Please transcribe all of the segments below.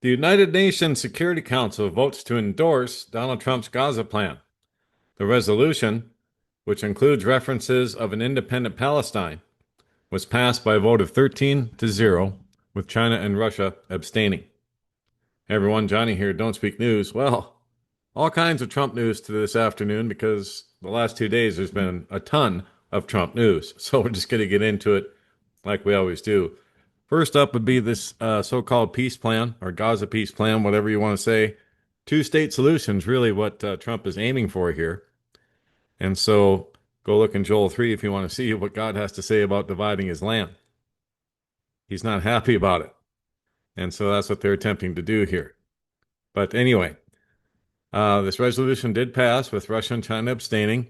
The United Nations Security Council votes to endorse Donald Trump's Gaza plan. The resolution, which includes references of an independent Palestine, was passed by a vote of 13-0, with China and Russia abstaining. Hey everyone, Johnny here, Don't Speak News. Well, all kinds of Trump news to this afternoon because the last 2 days there's been a ton of Trump news. So we're just going to get into it like we always do. First up would be this so-called peace plan, or Gaza peace plan, whatever you want to say. Two-state solutions, really what Trump is aiming for here. And so go look in Joel 3 if you want to see what God has to say about dividing his land. He's not happy about it. And so that's what they're attempting to do here. But anyway, this resolution did pass with Russia and China abstaining.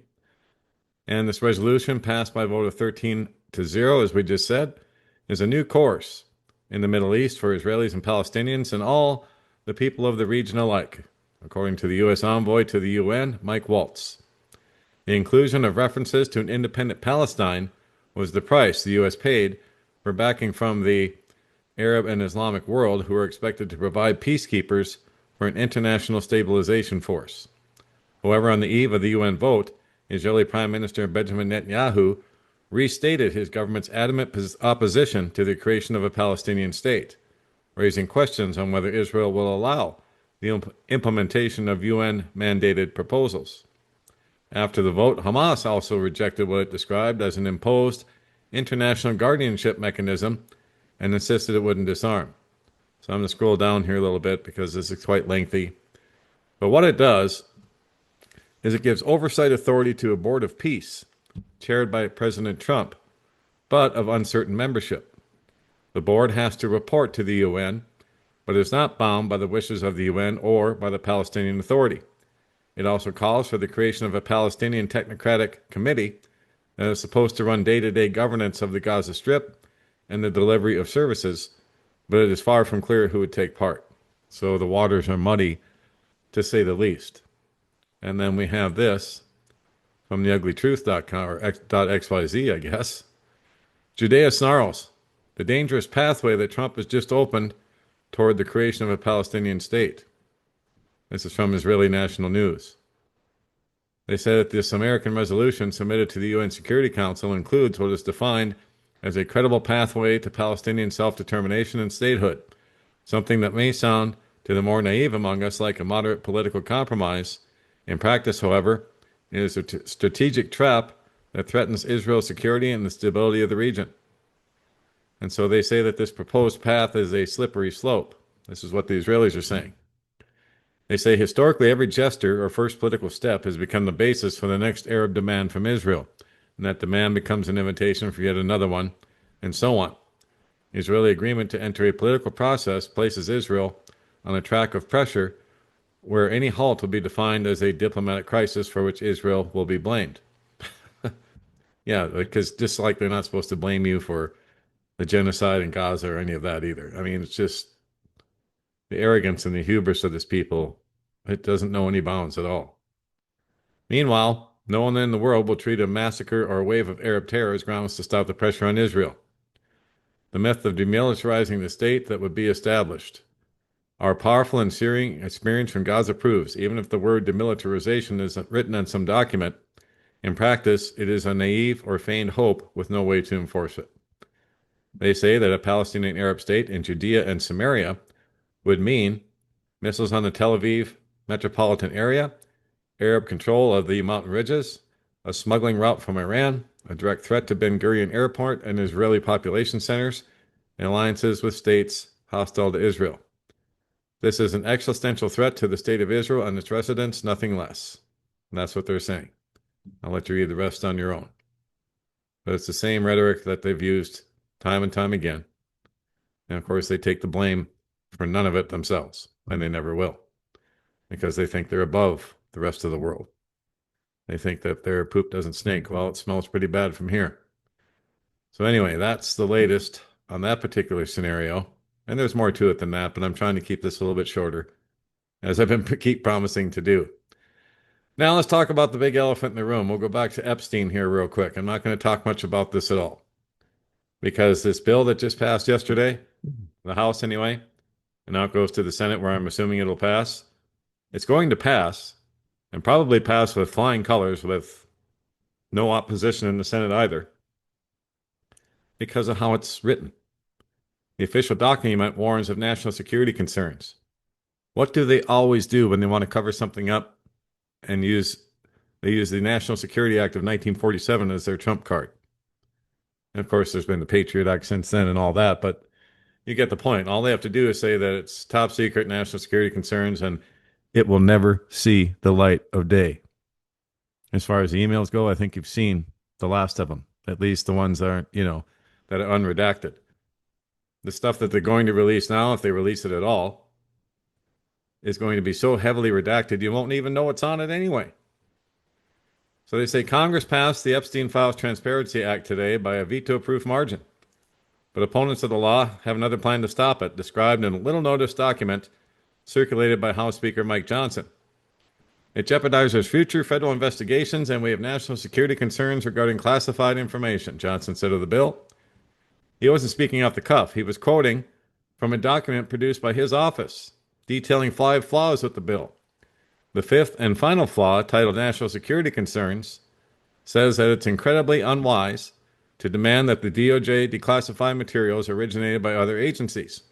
And this resolution passed by a vote of 13-0, as we just said, is a new course in the Middle East for Israelis and Palestinians and all the people of the region alike, according to the U.S. envoy to the UN, Mike Waltz. The inclusion of references to an independent Palestine was the price the U.S. paid for backing from the Arab and Islamic world, who are expected to provide peacekeepers for an international stabilization force. However, on the eve of the UN vote, Israeli Prime Minister Benjamin Netanyahu restated his government's adamant opposition to the creation of a Palestinian state, raising questions on whether Israel will allow the implementation of UN-mandated proposals. After the vote, Hamas also rejected what it described as an imposed international guardianship mechanism and insisted it wouldn't disarm. So I'm going to scroll down here a little bit because this is quite lengthy. But what it does is it gives oversight authority to a board of peace chaired by President Trump, but of uncertain membership. The board has to report to the UN, but is not bound by the wishes of the UN or by the Palestinian Authority. It also calls for the creation of a Palestinian Technocratic Committee that is supposed to run day-to-day governance of the Gaza Strip and the delivery of services, but it is far from clear who would take part. So the waters are muddy, to say the least. And then we have this from theuglytruth.com or .xyz, I guess. Judea snarls, the dangerous pathway that Trump has just opened toward the creation of a Palestinian state. This is from Israeli National News. They say that this American resolution submitted to the UN Security Council includes what is defined as a credible pathway to Palestinian self-determination and statehood, something that may sound to the more naive among us like a moderate political compromise. In practice, however, it is a strategic trap that threatens Israel's security and the stability of the region. And so they say that this proposed path is a slippery slope. This is what the Israelis are saying. They say historically every gesture or first political step has become the basis for the next Arab demand from Israel, and that demand becomes an invitation for yet another one, and so on. Israeli agreement to enter a political process places Israel on a track of pressure where any halt will be defined as a diplomatic crisis for which Israel will be blamed. Yeah, because just like they're not supposed to blame you for the genocide in Gaza or any of that either. I mean, it's just the arrogance and the hubris of this people. It doesn't know any bounds at all. Meanwhile, no one in the world will treat a massacre or a wave of Arab terror as grounds to stop the pressure on Israel. The myth of demilitarizing the state that would be established. Our powerful and searing experience from Gaza proves, even if the word demilitarization is written on some document, in practice it is a naive or feigned hope with no way to enforce it. They say that a Palestinian Arab state in Judea and Samaria would mean missiles on the Tel Aviv metropolitan area, Arab control of the mountain ridges, a smuggling route from Iran, a direct threat to Ben Gurion Airport and Israeli population centers, and alliances with states hostile to Israel. This is an existential threat to the state of Israel and its residents, nothing less. And that's what they're saying. I'll let you read the rest on your own. But it's the same rhetoric that they've used time and time again. And of course, they take the blame for none of it themselves, and they never will, because they think they're above the rest of the world. They think that their poop doesn't stink. Well, it smells pretty bad from here. So anyway, that's the latest on that particular scenario. And there's more to it than that, but I'm trying to keep this a little bit shorter, as I've been keep promising to do. Now let's talk about the big elephant in the room. We'll go back to Epstein here real quick. I'm not going to talk much about this at all, because this bill that just passed yesterday, the House anyway, and now it goes to the Senate where I'm assuming it'll pass. It's going to pass, and probably pass with flying colors with no opposition in the Senate either, because of how it's written. The official document warns of national security concerns. What do they always do when they want to cover something up and they use the National Security Act of 1947 as their trump card? And of course, there's been the Patriot Act since then and all that, but you get the point. All they have to do is say that it's top secret national security concerns, and it will never see the light of day. As far as the emails go, I think you've seen the last of them, at least the ones that aren't, that are unredacted. The stuff that they're going to release now, if they release it at all, is going to be so heavily redacted you won't even know what's on it anyway. So they say Congress passed the Epstein Files Transparency Act today by a veto-proof margin. But opponents of the law have another plan to stop it, described in a little notice document circulated by House Speaker Mike Johnson. It jeopardizes future federal investigations, and we have national security concerns regarding classified information, Johnson said of the bill. He wasn't speaking off the cuff. He was quoting from a document produced by his office, detailing 5 flaws with the bill. The 5th and final flaw, titled National Security Concerns, says that it's incredibly unwise to demand that the DOJ declassify materials originated by other agencies.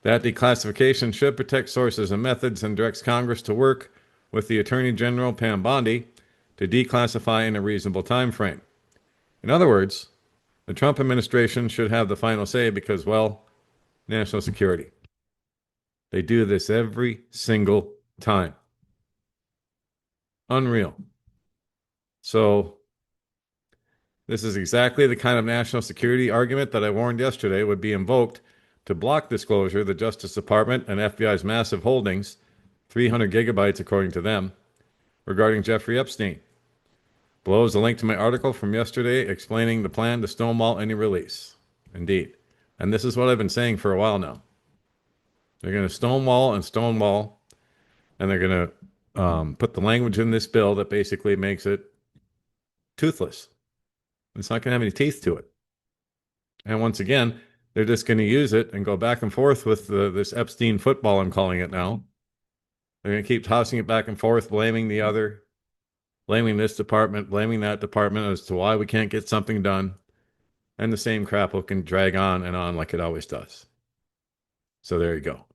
That declassification should protect sources and methods and directs Congress to work with the Attorney General Pam Bondi to declassify in a reasonable time frame. In other words, the Trump administration should have the final say because, well, national security. They do this every single time. Unreal. So this is exactly the kind of national security argument that I warned yesterday would be invoked to block disclosure of the Justice Department and FBI's massive holdings, 300 gigabytes according to them, regarding Jeffrey Epstein. Below is a link to my article from yesterday explaining the plan to stonewall any release. Indeed. And this is what I've been saying for a while now. They're going to stonewall, and they're going to put the language in this bill that basically makes it toothless. It's not going to have any teeth to it. And once again, they're just going to use it and go back and forth with this Epstein football, I'm calling it now. They're going to keep tossing it back and forth, blaming the other, blaming this department, blaming that department as to why we can't get something done. And the same crap can drag on and on like it always does. So there you go.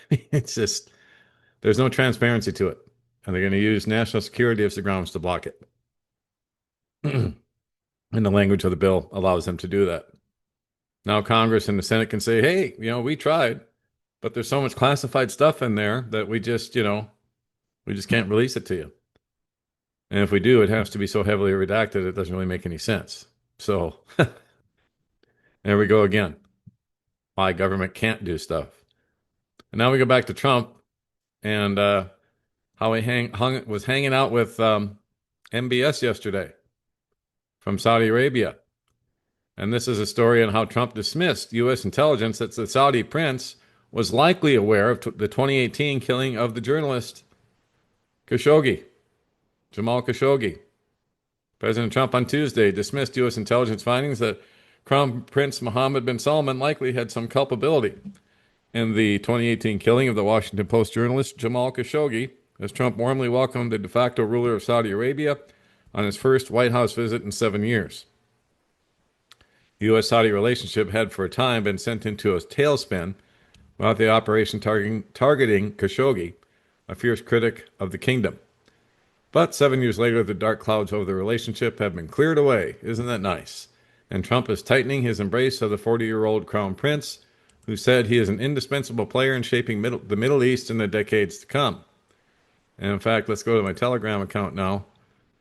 It's just, there's no transparency to it. And they're going to use national security as the grounds to block it. And the language of the bill allows them to do that. Now Congress and the Senate can say, hey, we tried, but there's so much classified stuff in there that we just can't release it to you. And if we do, it has to be so heavily redacted, it doesn't really make any sense. So there we go again. Why government can't do stuff. And now we go back to Trump and how he was hanging out with MBS yesterday from Saudi Arabia. And this is a story on how Trump dismissed U.S. intelligence that the Saudi prince was likely aware of the 2018 killing of the journalist Khashoggi, Jamal Khashoggi. President Trump on Tuesday dismissed U.S. intelligence findings that Crown Prince Mohammed bin Salman likely had some culpability in the 2018 killing of the Washington Post journalist Jamal Khashoggi, as Trump warmly welcomed the de facto ruler of Saudi Arabia on his first White House visit in 7 years. The U.S.-Saudi relationship had for a time been sent into a tailspin about the operation targeting Khashoggi, a fierce critic of the kingdom. But 7 years later, the dark clouds over the relationship have been cleared away. Isn't that nice? And Trump is tightening his embrace of the 40-year-old crown prince, who said he is an indispensable player in shaping the Middle East in the decades to come. And in fact, let's go to my Telegram account now,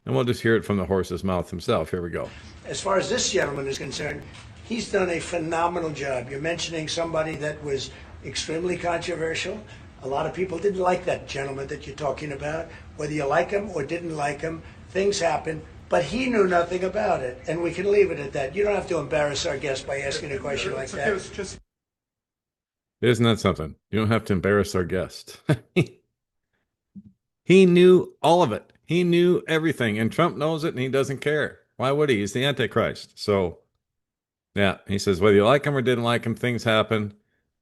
and we'll just hear it from the horse's mouth himself. Here we go. As far as this gentleman is concerned, he's done a phenomenal job. You're mentioning somebody that was extremely controversial. A lot of people didn't like that gentleman that you're talking about. Whether you like him or didn't like him, things happen. But he knew nothing about it, and we can leave it at that. You don't have to embarrass our guest by asking a question like that. Isn't that something? You don't have to embarrass our guest. He knew all of it. He knew everything, and Trump knows it, and he doesn't care. Why would he? He's the Antichrist. So, yeah, he says, whether you like him or didn't like him, things happen.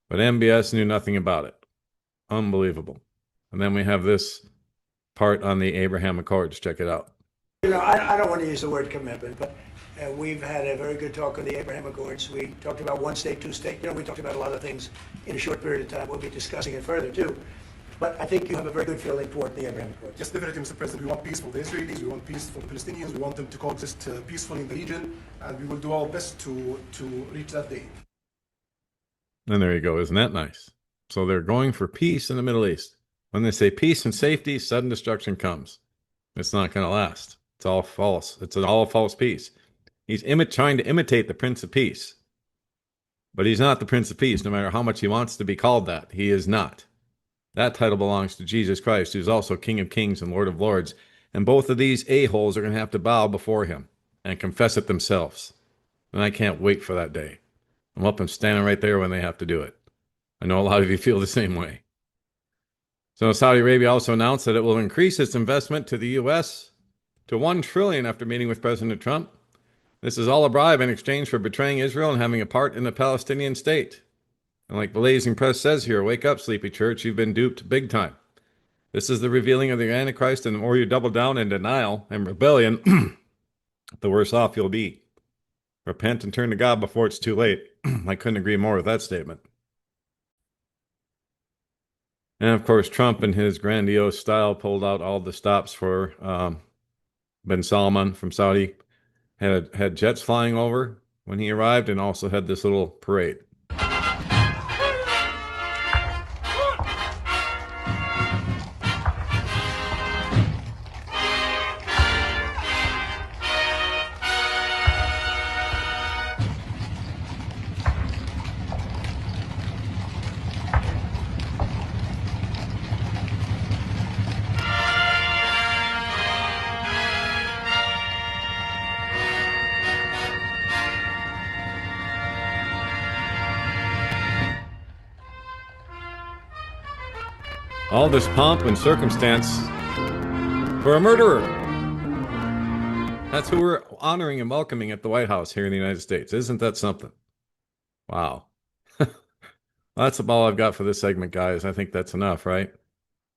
But MBS knew nothing about it. Unbelievable. And then we have this part on the Abraham Accords. Check it out. You know, I don't want to use the word commitment, but we've had a very good talk on the Abraham Accords. We talked about one state, two state. You know, we talked about a lot of things in a short period of time. We'll be discussing it further too. But I think you have a very good feeling toward the Abraham Accords. Yes, definitely, Mr. President. We want peace for the Israelis. We want peace for the Palestinians. We want them to coexist peacefully in the region, and we will do our best to reach that day. And there you go. Isn't that nice? So they're going for peace in the Middle East. When they say peace and safety, sudden destruction comes. It's not going to last. It's all false. It's an all false peace. He's trying to imitate the Prince of Peace. But he's not the Prince of Peace, no matter how much he wants to be called that. He is not. That title belongs to Jesus Christ, who's also King of Kings and Lord of Lords. And both of these a-holes are going to have to bow before him and confess it themselves. And I can't wait for that day. I'm up and standing right there when they have to do it. I know a lot of you feel the same way. So Saudi Arabia also announced that it will increase its investment to the U.S. to $1 trillion after meeting with President Trump. This is all a bribe in exchange for betraying Israel and having a part in the Palestinian state. And like Blazing Press says here, wake up, sleepy church, you've been duped big time. This is the revealing of the Antichrist, and the more you double down in denial and rebellion, the worse off you'll be. Repent and turn to God before it's too late. I couldn't agree more with that statement. And of course, Trump, in his grandiose style, pulled out all the stops for bin Salman from Saudi. Had jets flying over when he arrived, and also had this little parade. All this pomp and circumstance for a murderer. That's who we're honoring and welcoming at the White House here in the United States. Isn't that something? Wow. That's all I've got for this segment, guys. I think that's enough, right?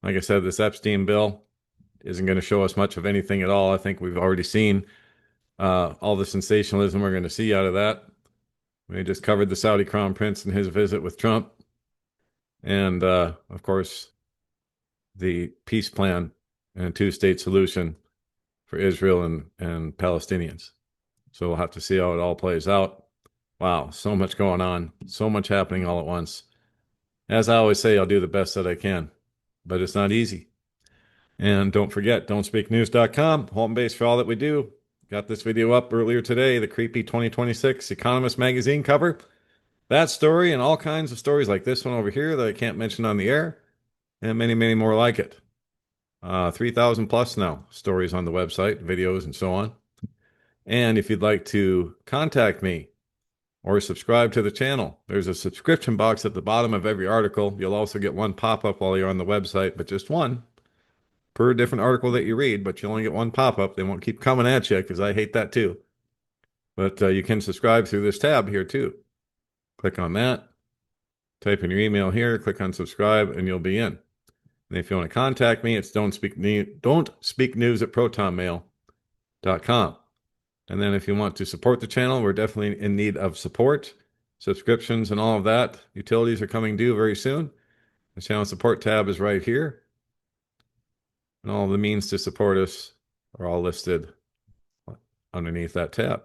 Like I said, this Epstein bill isn't going to show us much of anything at all. I think we've already seen all the sensationalism we're going to see out of that. We just covered the Saudi Crown Prince and his visit with Trump. And, of course, the peace plan and a two-state solution for Israel and Palestinians. So we'll have to see how it all plays out. Wow, so much going on, so much happening all at once. As I always say, I'll do the best that I can, but it's not easy. And don't forget, don'tspeaknews.com, home base for all that we do. Got this video up earlier today, the creepy 2026 Economist magazine cover. That story and all kinds of stories like this one over here that I can't mention on the air, and many, many more like it. 3,000 plus now stories on the website, videos, and so on. And if you'd like to contact me or subscribe to the channel, there's a subscription box at the bottom of every article. You'll also get one pop-up while you're on the website, but just one per different article that you read, but you only get one pop-up. They won't keep coming at you because I hate that too. But you can subscribe through this tab here too. Click on that, type in your email here, click on subscribe, and you'll be in. And if you want to contact me, it's don'tspeaknews@protonmail.com. And then if you want to support the channel, we're definitely in need of support, subscriptions, and all of that. Utilities are coming due very soon. The channel support tab is right here. And all the means to support us are all listed underneath that tab.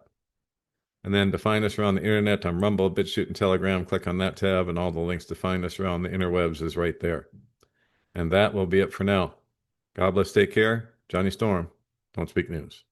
And then to find us around the internet on Rumble, BitChute, and Telegram, click on that tab, and all the links to find us around the interwebs is right there. And that will be it for now. God bless, take care. Johnny Storm, Don't Speak News.